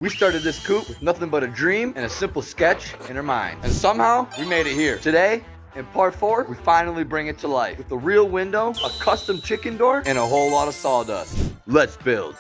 We started this coop with nothing but a dream and a simple sketch in our mind. And somehow, we made it here. Today, in part 4, we finally bring it to life. With a real window, a custom chicken door, and a whole lot of sawdust. Let's build.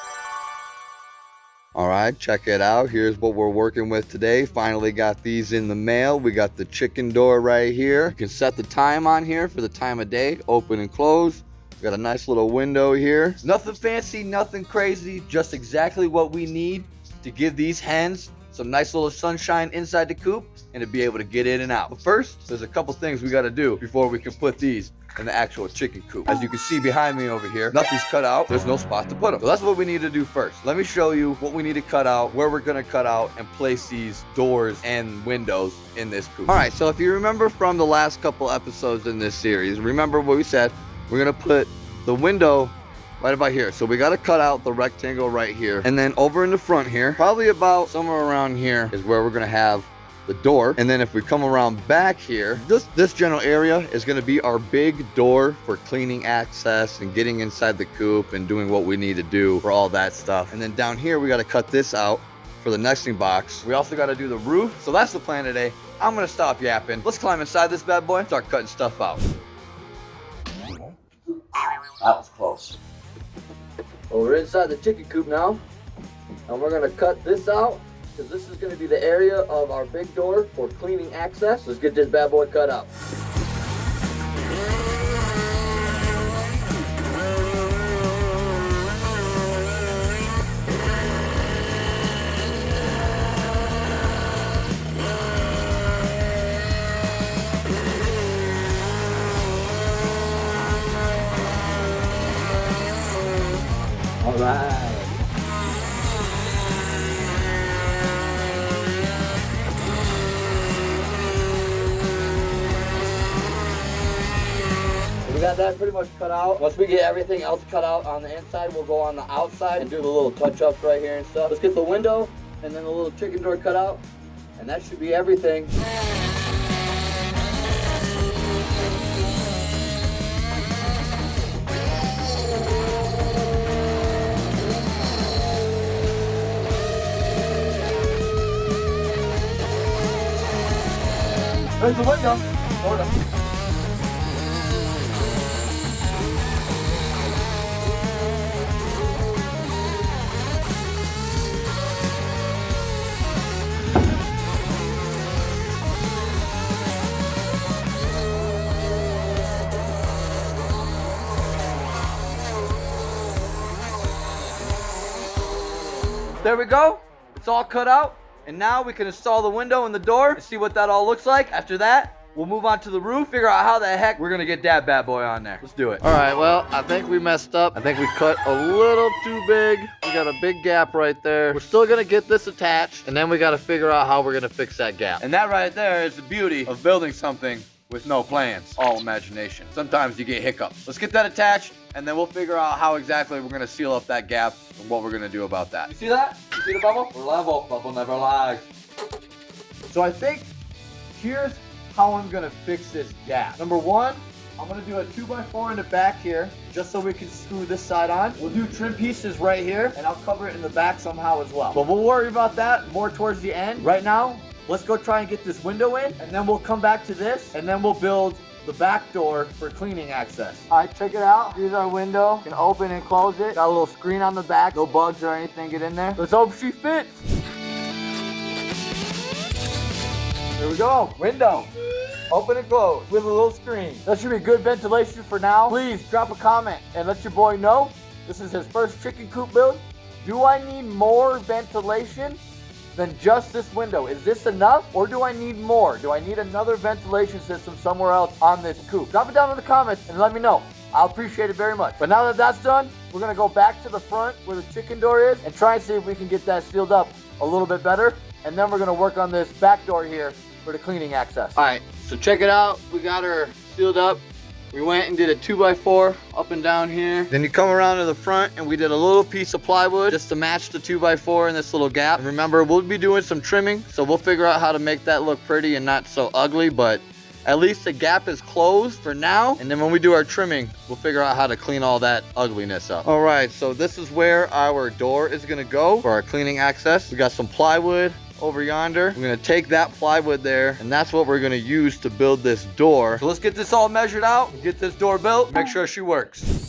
All right, check it out. Here's what we're working with today. Finally got these in the mail. We got the chicken door right here. You can set the time on here for the time of day, open and close. We got a nice little window here. Nothing fancy, nothing crazy, just exactly what we need to give these hens some nice little sunshine inside the coop and to be able to get in and out. But first, there's a couple things we got to do before we can put these in the actual chicken coop. As you can see behind me over here, nothing's cut out. There's no spot to put them. So that's what we need to do first. Let me show you what we need to cut out, where we're going to cut out and place these doors and windows in this coop. All right, so if you remember from the last couple episodes in this series, remember what we said, we're going to put the window right about here. So we got to cut out the rectangle right here. And then over in the front here, probably about somewhere around here is where we're going to have the door. And then if we come around back here, this general area is going to be our big door for cleaning access and getting inside the coop and doing what we need to do for all that stuff. And then down here, we got to cut this out for the nesting box. We also got to do the roof. So that's the plan today. I'm going to stop yapping. Let's climb inside this bad boy and start cutting stuff out. That was close. Well, we're inside the chicken coop now, and we're gonna cut this out because this is gonna be the area of our big door for cleaning access. Let's get this bad boy cut out. All right. We got that pretty much cut out. Once we get everything else cut out on the inside, we'll go on the outside and do the little touch-ups right here and stuff. Let's get the window and then the little chicken door cut out, and that should be everything. There's the window. Sort of. There we go. It's all cut out. And now we can install the window and the door and see what that all looks like. After that, we'll move on to the roof, figure out how the heck we're gonna get that bad boy on there. Let's do it. All right, well, I think we messed up. I think we cut a little too big. We got a big gap right there. We're still gonna get this attached, and then we gotta figure out how we're gonna fix that gap. And that right there is the beauty of building something with no plans, all imagination. Sometimes you get hiccups. Let's get that attached, and then we'll figure out how exactly we're gonna seal up that gap and what we're gonna do about that. You see that? You see the bubble? We're level. Bubble never lies. So I think here's how I'm gonna fix this gap. Number one, I'm gonna do a 2x4 in the back here, just so we can screw this side on. We'll do trim pieces right here, and I'll cover it in the back somehow as well. But we'll worry about that more towards the end. Right now, let's go try and get this window in, and then we'll come back to this, and then we'll build the back door for cleaning access. All right, check it out. Here's our window. You can open and close it. Got a little screen on the back. No bugs or anything get in there. Let's hope she fits. There we go. Window. Open and close with a little screen. That should be good ventilation for now. Please drop a comment and let your boy know this is his first chicken coop build. Do I need more ventilation than just this window? Is this enough, or do I need more? Do I need another ventilation system somewhere else on this coop? Drop it down in the comments and let me know. I'll appreciate it very much. But now that that's done, we're gonna go back to the front where the chicken door is and try and see if we can get that sealed up a little bit better. And then we're gonna work on this back door here for the cleaning access. All right, so check it out. We got her sealed up. We went and did a 2x4 up and down here. Then you come around to the front and we did a little piece of plywood just to match the 2x4 in this little gap. And remember, we'll be doing some trimming, so we'll figure out how to make that look pretty and not so ugly, but At least the gap is closed for now. And then when we do our trimming, we'll figure out how to clean all that ugliness up. All right, so this is where our door is gonna go for our cleaning access. We got some plywood over yonder. We're gonna take that plywood there, and that's what we're gonna use to build this door. So let's get this all measured out, get this door built, make sure she works.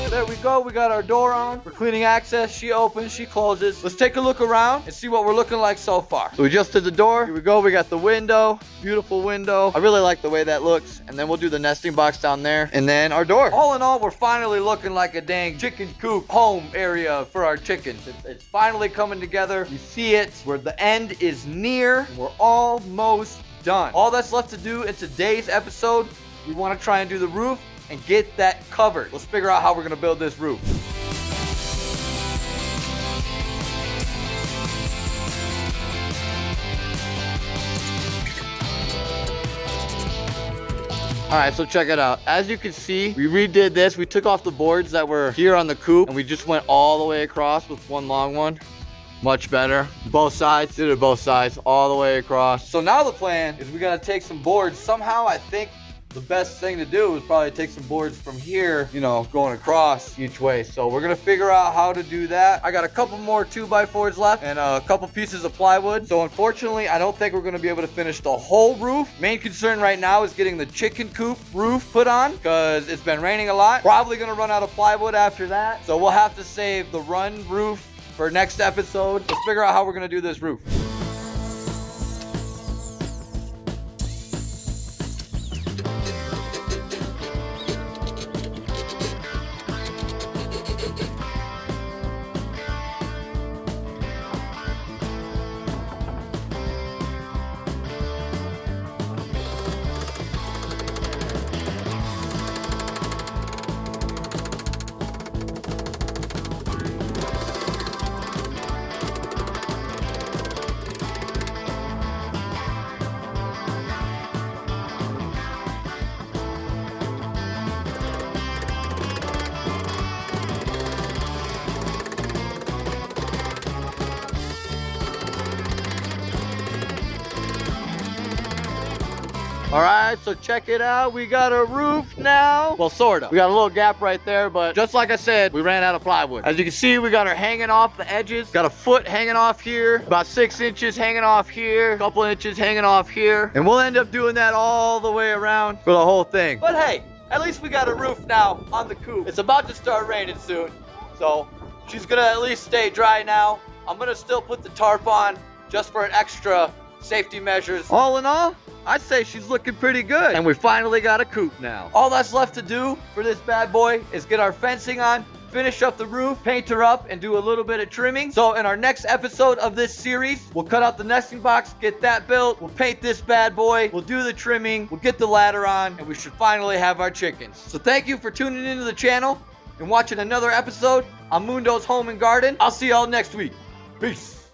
There we go, we got our door on. We're cleaning access, she opens, she closes. Let's take a look around and see what we're looking like so far. So we just did the door, here we go, we got the window, beautiful window. I really like the way that looks. And then we'll do the nesting box down there, and then our door. All in all, we're finally looking like a dang chicken coop home area for our chickens. It's finally coming together. You see it, where the end is near. We're almost done. All that's left to do in today's episode, we want to try and do the roof and get that covered. Let's figure out how we're gonna build this roof. All right, so check it out. As you can see, we redid this. We took off the boards that were here on the coop, and we just went all the way across with one long one. Much better. Both sides, did it both sides, all the way across. So now the plan is we gotta take some boards. Somehow I think the best thing to do is probably take some boards from here, you know, going across each way. So we're gonna figure out how to do that. I got a couple more 2x4s left and a couple pieces of plywood. So unfortunately, I don't think we're gonna be able to finish the whole roof. Main concern right now is getting the chicken coop roof put on because it's been raining a lot. Probably gonna run out of plywood after that. So we'll have to save the run roof for next episode. Let's figure out how we're gonna do this roof. All right, so check it out. We got a roof now. Well, sort of. We got a little gap right there, but just like I said, we ran out of plywood. As you can see, we got her hanging off the edges. Got a foot hanging off here, about 6 inches hanging off here, a couple inches hanging off here. And we'll end up doing that all the way around for the whole thing. But hey, at least we got a roof now on the coop. It's about to start raining soon, so she's gonna at least stay dry now. I'm gonna still put the tarp on just for an extra safety measures. All in all, I'd say she's looking pretty good. And we finally got a coop now. All that's left to do for this bad boy is get our fencing on, finish up the roof, paint her up, and do a little bit of trimming. So in our next episode of this series, we'll cut out the nesting box, get that built, we'll paint this bad boy, we'll do the trimming, we'll get the ladder on, and we should finally have our chickens. So thank you for tuning into the channel and watching another episode on Mundo's Home and Garden. I'll see y'all next week. Peace.